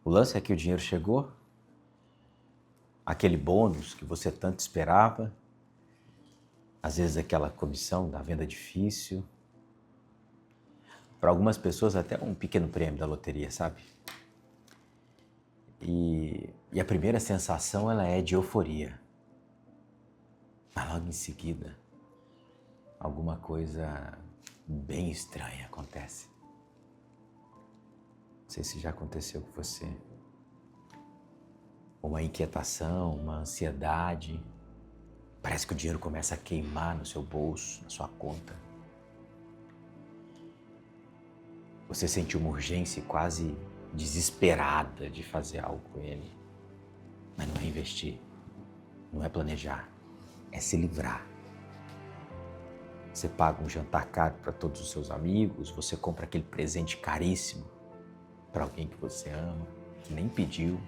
O lance é que o dinheiro chegou, aquele bônus que você tanto esperava, às vezes aquela comissão da venda difícil, para algumas pessoas até um pequeno prêmio da loteria, sabe? E a primeira sensação ela é de euforia. Mas logo em seguida, alguma coisa bem estranha acontece. Não sei se já aconteceu com você. Uma inquietação, uma ansiedade. Parece que o dinheiro começa a queimar no seu bolso, na sua conta. Você sente uma urgência quase desesperada de fazer algo com ele. Mas não é investir, não é planejar, é se livrar. Você paga um jantar caro para todos os seus amigos, você compra aquele presente caríssimo para alguém que você ama, que nem pediu,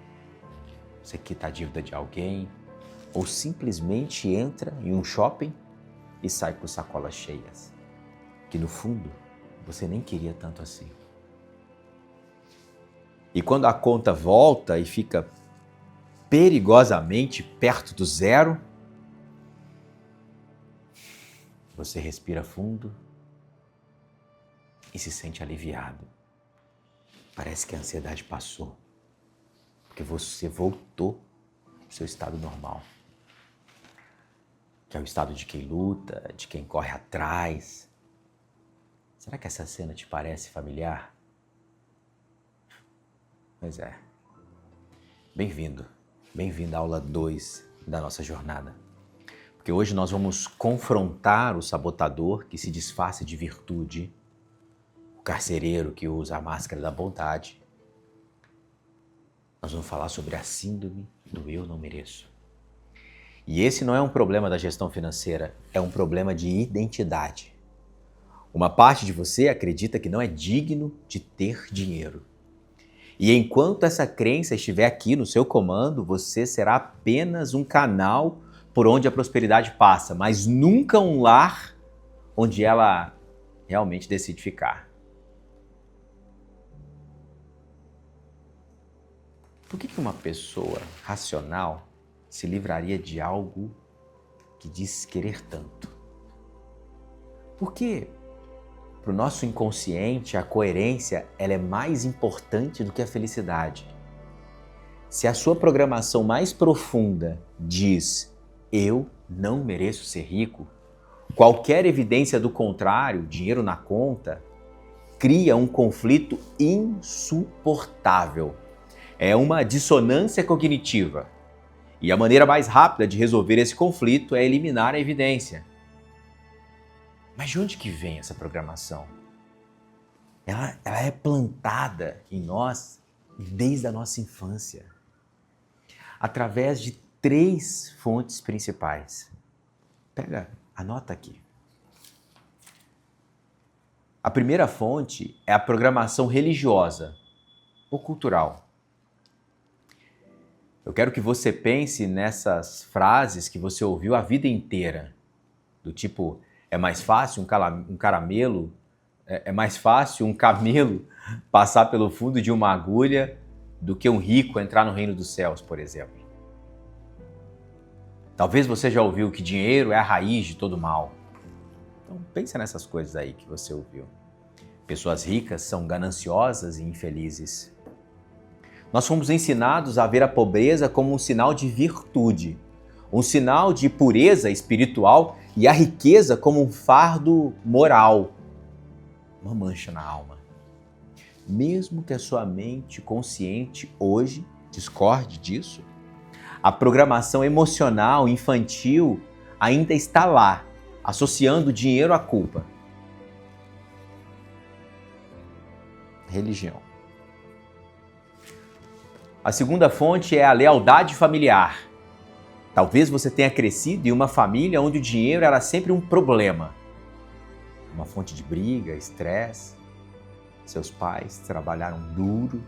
você quita a dívida de alguém, ou simplesmente entra em um shopping e sai com sacolas cheias, que no fundo você nem queria tanto assim. E quando a conta volta e fica perigosamente perto do zero, você respira fundo e se sente aliviado. Parece que a ansiedade passou, porque você voltou ao seu estado normal, que é o estado de quem luta, de quem corre atrás. Será que essa cena te parece familiar? Pois é. Bem-vindo à aula 2 da nossa jornada. Porque hoje nós vamos confrontar o sabotador que se disfarça de virtude, o carcereiro que usa a máscara da bondade. Nós vamos falar sobre a síndrome do eu não mereço. E esse não é um problema da gestão financeira, é um problema de identidade. Uma parte de você acredita que não é digno de ter dinheiro. E enquanto essa crença estiver aqui no seu comando, você será apenas um canal por onde a prosperidade passa, mas nunca um lar onde ela realmente decide ficar. Por que uma pessoa racional se livraria de algo que diz querer tanto? Por que, para o nosso inconsciente, a coerência ela é mais importante do que a felicidade? Se a sua programação mais profunda diz eu não mereço ser rico, qualquer evidência do contrário, dinheiro na conta, cria um conflito insuportável. É uma dissonância cognitiva. E a maneira mais rápida de resolver esse conflito é eliminar a evidência. Mas de onde que vem essa programação? Ela é plantada em nós desde a nossa infância, através de 3 fontes principais. Anota aqui. A primeira fonte é a programação religiosa ou cultural. Eu quero que você pense nessas frases que você ouviu a vida inteira, do tipo, é mais fácil é mais fácil um camelo passar pelo fundo de uma agulha do que um rico entrar no reino dos céus, por exemplo. Talvez você já ouviu que dinheiro é a raiz de todo mal. Então pensa nessas coisas aí que você ouviu. Pessoas ricas são gananciosas e infelizes. Nós fomos ensinados a ver a pobreza como um sinal de virtude, um sinal de pureza espiritual e a riqueza como um fardo moral, uma mancha na alma. Mesmo que a sua mente consciente hoje discorde disso, a programação emocional infantil ainda está lá, associando o dinheiro à culpa. Religião. A segunda fonte é a lealdade familiar. Talvez você tenha crescido em uma família onde o dinheiro era sempre um problema. Uma fonte de briga, estresse. Seus pais trabalharam duro,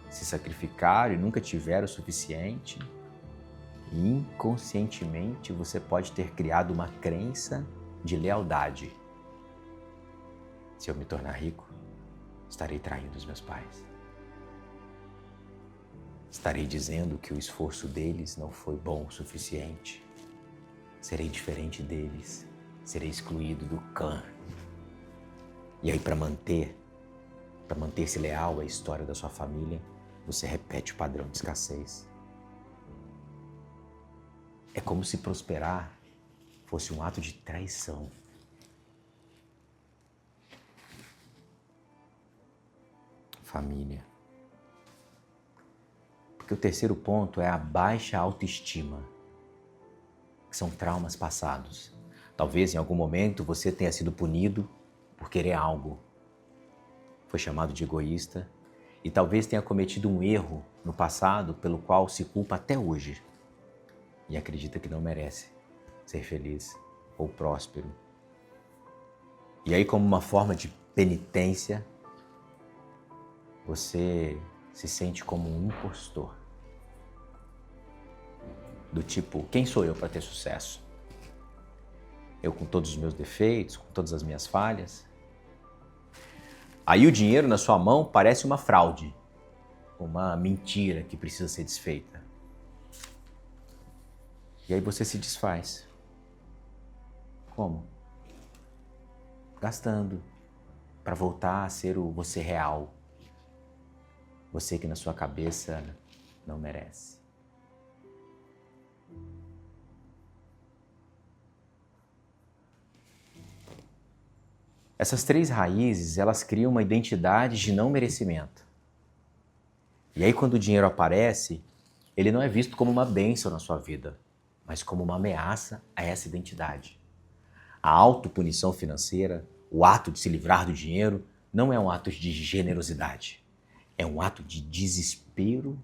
se sacrificaram e nunca tiveram o suficiente. E inconscientemente você pode ter criado uma crença de lealdade. Se eu me tornar rico, estarei traindo os meus pais. Estarei dizendo que o esforço deles não foi bom o suficiente. Serei diferente deles. Serei excluído do clã. E aí, para manter-se leal à história da sua família, você repete o padrão de escassez. É como se prosperar fosse um ato de traição. Família. Porque o terceiro ponto é a baixa autoestima, que são traumas passados. Talvez em algum momento você tenha sido punido por querer algo. Foi chamado de egoísta e talvez tenha cometido um erro no passado pelo qual se culpa até hoje e acredita que não merece ser feliz ou próspero. E aí, como uma forma de penitência, você se sente como um impostor. Do tipo, quem sou eu para ter sucesso? Eu com todos os meus defeitos, com todas as minhas falhas? Aí o dinheiro na sua mão parece uma fraude, uma mentira que precisa ser desfeita. E aí você se desfaz. Como? Gastando para voltar a ser o você real. Você que na sua cabeça não merece. Essas três raízes, elas criam uma identidade de não merecimento. E aí quando o dinheiro aparece, ele não é visto como uma bênção na sua vida, mas como uma ameaça a essa identidade. A autopunição financeira, o ato de se livrar do dinheiro, não é um ato de generosidade. É um ato de desespero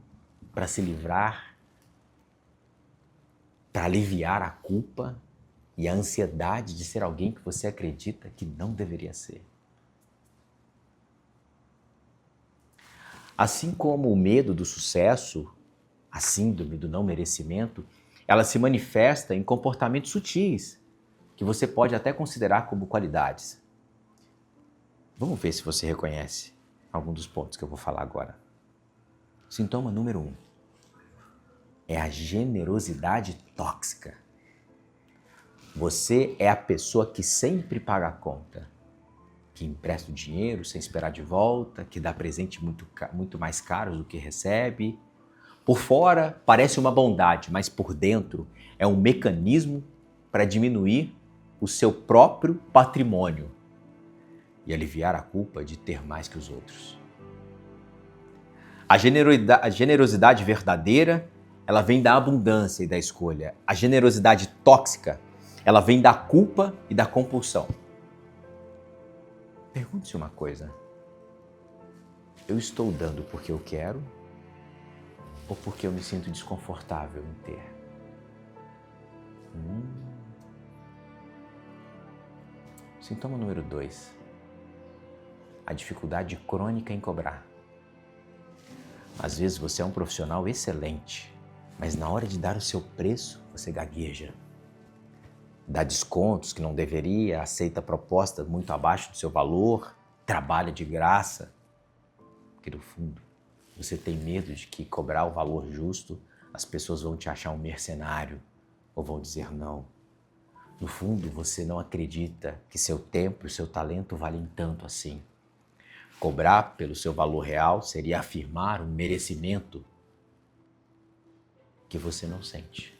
para se livrar, para aliviar a culpa e a ansiedade de ser alguém que você acredita que não deveria ser. Assim como o medo do sucesso, a síndrome do não merecimento, ela se manifesta em comportamentos sutis, que você pode até considerar como qualidades. Vamos ver se você reconhece algum dos pontos que eu vou falar agora. Sintoma número 1 é a generosidade tóxica. Você é a pessoa que sempre paga a conta, que empresta o dinheiro sem esperar de volta, que dá presente muito mais caros do que recebe. Por fora parece uma bondade, mas por dentro é um mecanismo para diminuir o seu próprio patrimônio e aliviar a culpa de ter mais que os outros. A generosidade verdadeira, ela vem da abundância e da escolha. A generosidade tóxica, ela vem da culpa e da compulsão. Pergunte-se uma coisa. Eu estou dando porque eu quero ou porque eu me sinto desconfortável em ter? Sintoma número 2. A dificuldade crônica em cobrar. Às vezes você é um profissional excelente, mas na hora de dar o seu preço, você gagueja. Dá descontos que não deveria, aceita propostas muito abaixo do seu valor, trabalha de graça. Porque no fundo, você tem medo de que cobrar o valor justo, as pessoas vão te achar um mercenário ou vão dizer não. No fundo, você não acredita que seu tempo e seu talento valem tanto assim. Cobrar pelo seu valor real seria afirmar um merecimento que você não sente.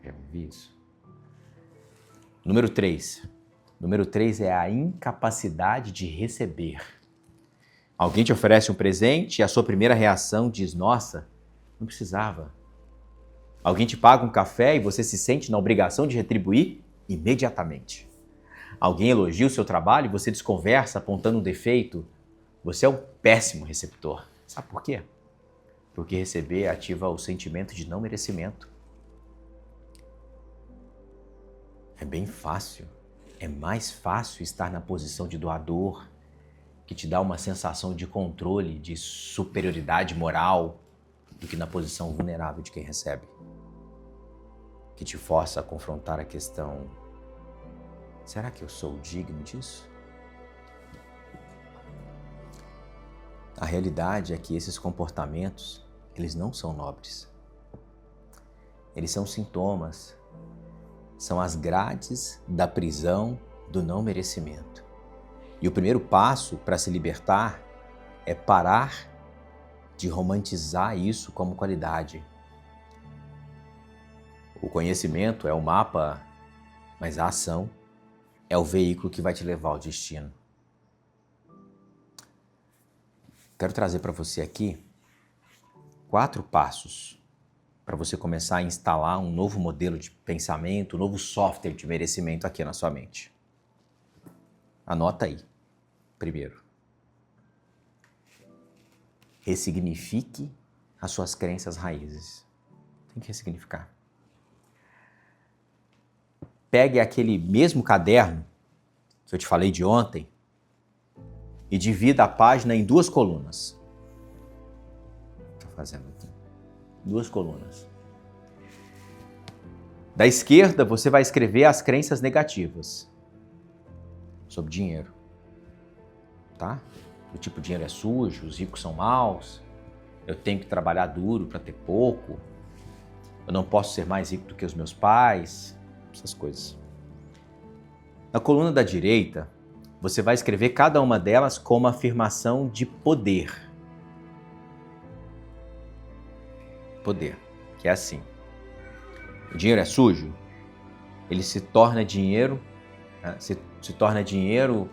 Já ouvi isso? Número 3. Número 3 é a incapacidade de receber. Alguém te oferece um presente e a sua primeira reação diz, nossa, não precisava. Alguém te paga um café e você se sente na obrigação de retribuir imediatamente. Alguém elogia o seu trabalho e você desconversa apontando um defeito. Você é um péssimo receptor. Sabe por quê? Porque receber ativa o sentimento de não merecimento. É bem fácil. É mais fácil estar na posição de doador, que te dá uma sensação de controle, de superioridade moral, do que na posição vulnerável de quem recebe. Que te força a confrontar a questão: será que eu sou digno disso? A realidade é que esses comportamentos, eles não são nobres. Eles são sintomas, são as grades da prisão do não merecimento. E o primeiro passo para se libertar é parar de romantizar isso como qualidade. O conhecimento é o mapa, mas a ação é o veículo que vai te levar ao destino. Quero trazer para você aqui 4 passos para você começar a instalar um novo modelo de pensamento, um novo software de merecimento aqui na sua mente. Anota aí. Primeiro, ressignifique as suas crenças raízes. Tem que ressignificar. Pegue aquele mesmo caderno que eu te falei de ontem e divida a página em 2 colunas. Estou fazendo aqui. 2 colunas. Da esquerda, você vai escrever as crenças negativas sobre dinheiro. Tá? Do tipo, dinheiro é sujo, os ricos são maus, eu tenho que trabalhar duro para ter pouco, eu não posso ser mais rico do que os meus pais, essas coisas. Na coluna da direita, você vai escrever cada uma delas com uma afirmação de poder. Poder, que é assim. O dinheiro é sujo, ele se torna dinheiro, né? se torna dinheiro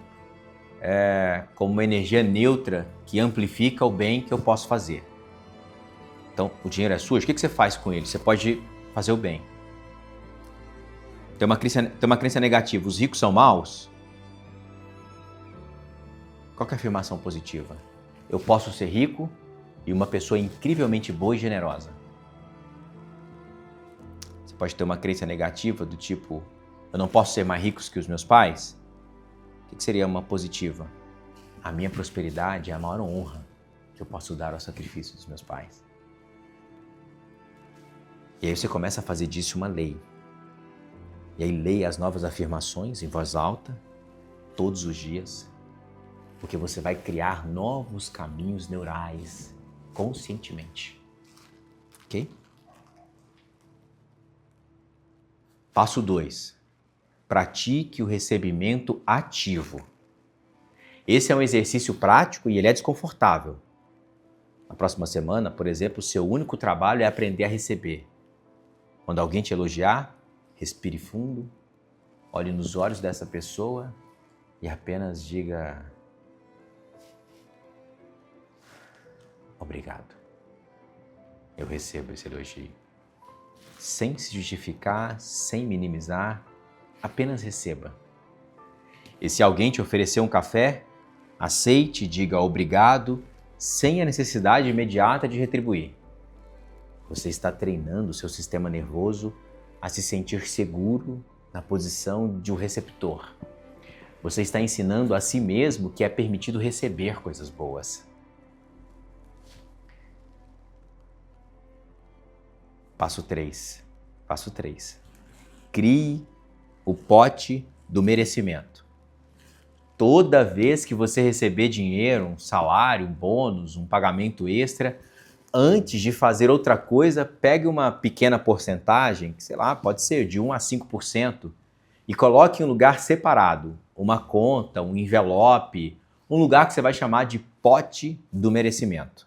como uma energia neutra que amplifica o bem que eu posso fazer. Então, o dinheiro é sujo, o que você faz com ele? Você pode fazer o bem. Tem uma crença negativa, os ricos são maus? Qual que é a afirmação positiva? Eu posso ser rico e uma pessoa incrivelmente boa e generosa. Você pode ter uma crença negativa do tipo, eu não posso ser mais rico que os meus pais? O que seria uma positiva? A minha prosperidade é a maior honra que eu posso dar ao sacrifício dos meus pais. E aí você começa a fazer disso uma lei. E aí leia as novas afirmações em voz alta, todos os dias, porque você vai criar novos caminhos neurais conscientemente. Ok? Passo 2. Pratique o recebimento ativo. Esse é um exercício prático e ele é desconfortável. Na próxima semana, por exemplo, o seu único trabalho é aprender a receber. Quando alguém te elogiar, respire fundo, olhe nos olhos dessa pessoa e apenas diga obrigado. Eu recebo esse elogio. Sem se justificar, sem minimizar, apenas receba. E se alguém te oferecer um café, aceite e diga obrigado, sem a necessidade imediata de retribuir. Você está treinando o seu sistema nervoso a se sentir seguro na posição de um receptor. Você está ensinando a si mesmo que é permitido receber coisas boas. Passo 3. Crie o pote do merecimento. Toda vez que você receber dinheiro, um salário, um bônus, um pagamento extra, antes de fazer outra coisa, pegue uma pequena porcentagem, que sei lá, pode ser de 1 a 5%, e coloque em um lugar separado, uma conta, um envelope, um lugar que você vai chamar de pote do merecimento.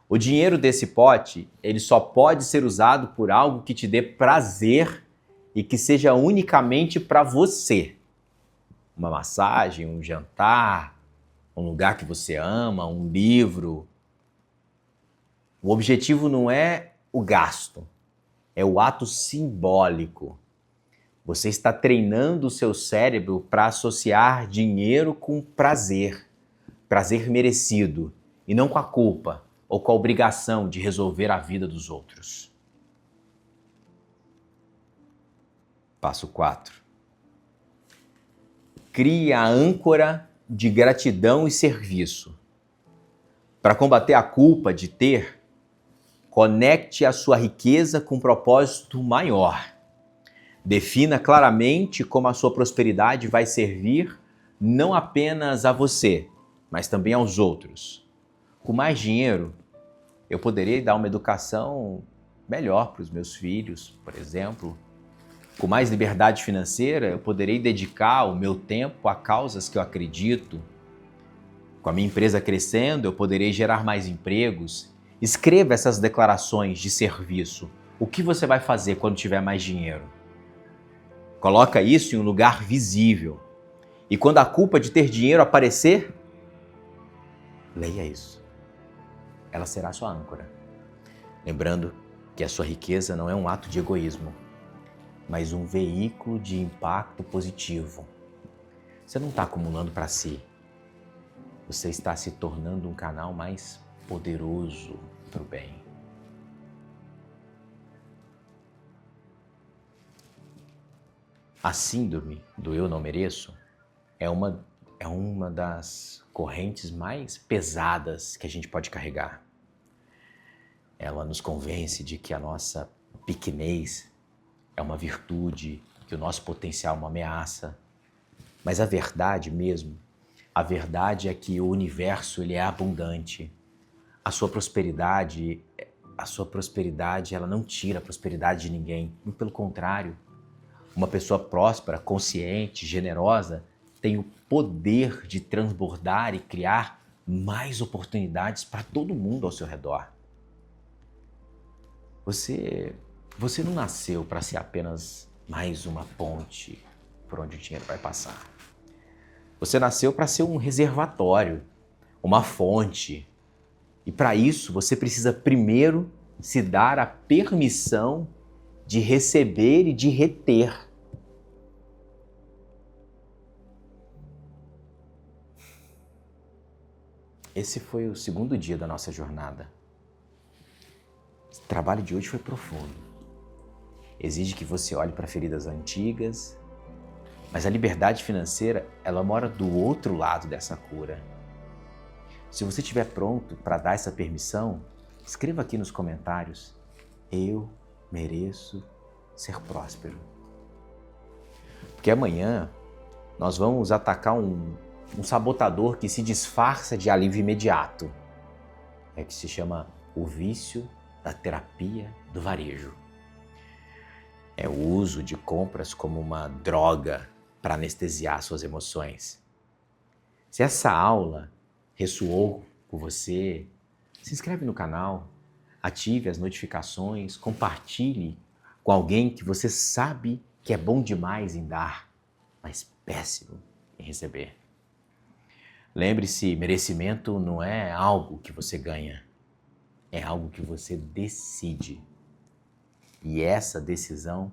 O dinheiro desse pote, ele só pode ser usado por algo que te dê prazer e que seja unicamente para você. Uma massagem, um jantar, um lugar que você ama, um livro. O objetivo não é o gasto, é o ato simbólico. Você está treinando o seu cérebro para associar dinheiro com prazer, prazer merecido, e não com a culpa ou com a obrigação de resolver a vida dos outros. Passo 4. Crie a âncora de gratidão e serviço. Para combater a culpa de ter, conecte a sua riqueza com um propósito maior. Defina claramente como a sua prosperidade vai servir não apenas a você, mas também aos outros. Com mais dinheiro, eu poderei dar uma educação melhor para os meus filhos, por exemplo. Com mais liberdade financeira, eu poderei dedicar o meu tempo a causas que eu acredito. Com a minha empresa crescendo, eu poderei gerar mais empregos. Escreva essas declarações de serviço. O que você vai fazer quando tiver mais dinheiro? Coloca isso em um lugar visível. E quando a culpa de ter dinheiro aparecer, leia isso. Ela será sua âncora. Lembrando que a sua riqueza não é um ato de egoísmo, mas um veículo de impacto positivo. Você não está acumulando para si. Você está se tornando um canal mais poderoso para o bem. A síndrome do eu não mereço é uma das correntes mais pesadas que a gente pode carregar. Ela nos convence de que a nossa pequenez é uma virtude, que o nosso potencial é uma ameaça. Mas a verdade mesmo, a verdade é que o universo ele é abundante. A sua prosperidade, ela não tira a prosperidade de ninguém. Muito pelo contrário, uma pessoa próspera, consciente, generosa, tem o poder de transbordar e criar mais oportunidades para todo mundo ao seu redor. Você não nasceu para ser apenas mais uma ponte por onde o dinheiro vai passar. Você nasceu para ser um reservatório, uma fonte. E para isso, você precisa primeiro se dar a permissão de receber e de reter. Esse foi o segundo dia da nossa jornada. O trabalho de hoje foi profundo. Exige que você olhe para feridas antigas, mas a liberdade financeira, ela mora do outro lado dessa cura. Se você estiver pronto para dar essa permissão, escreva aqui nos comentários: eu mereço ser próspero. Porque amanhã nós vamos atacar um sabotador que se disfarça de alívio imediato. É que se chama o vício da terapia do varejo. É o uso de compras como uma droga para anestesiar suas emoções. Se essa aula ressoou com você, se inscreve no canal, ative as notificações, compartilhe com alguém que você sabe que é bom demais em dar, mas péssimo em receber. Lembre-se, merecimento não é algo que você ganha, é algo que você decide. E essa decisão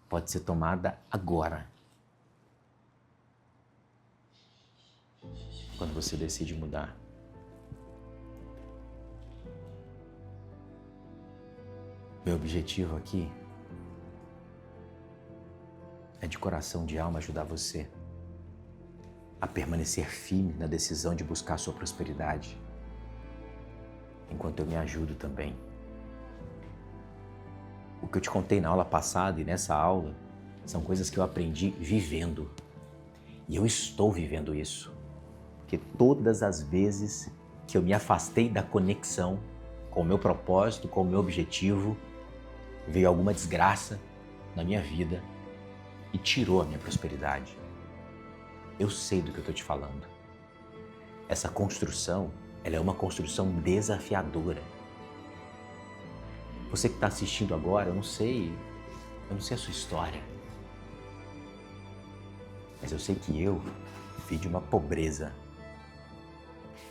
pode ser tomada agora. Quando você decide mudar. Meu objetivo aqui é de coração, de alma, ajudar você a permanecer firme na decisão de buscar a sua prosperidade, enquanto eu me ajudo também. O que eu te contei na aula passada e nessa aula são coisas que eu aprendi vivendo. E eu estou vivendo isso. Porque todas as vezes que eu me afastei da conexão com o meu propósito, com o meu objetivo, veio alguma desgraça na minha vida e tirou a minha prosperidade. Eu sei do que eu estou te falando. Essa construção, ela é uma construção desafiadora. Você que está assistindo agora, eu não sei a sua história. Mas eu sei que eu vim de uma pobreza.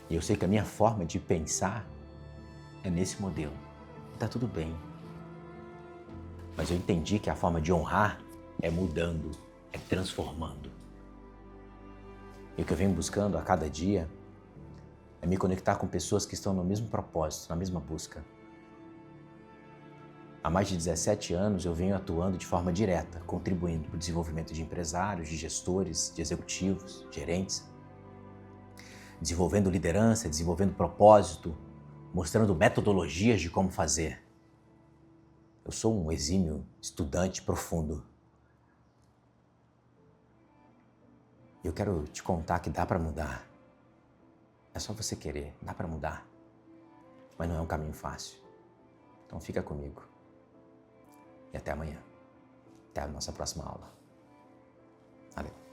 E eu sei que a minha forma de pensar é nesse modelo. Tá tudo bem. Mas eu entendi que a forma de honrar é mudando, é transformando. E o que eu venho buscando a cada dia é me conectar com pessoas que estão no mesmo propósito, na mesma busca. Há mais de 17 anos eu venho atuando de forma direta, contribuindo para o desenvolvimento de empresários, de gestores, de executivos, gerentes, desenvolvendo liderança, desenvolvendo propósito, mostrando metodologias de como fazer. Eu sou um exímio estudante profundo. E eu quero te contar que dá para mudar. É só você querer, dá para mudar. mas não é um caminho fácil. Então fica comigo. E até amanhã. Até a nossa próxima aula. Valeu.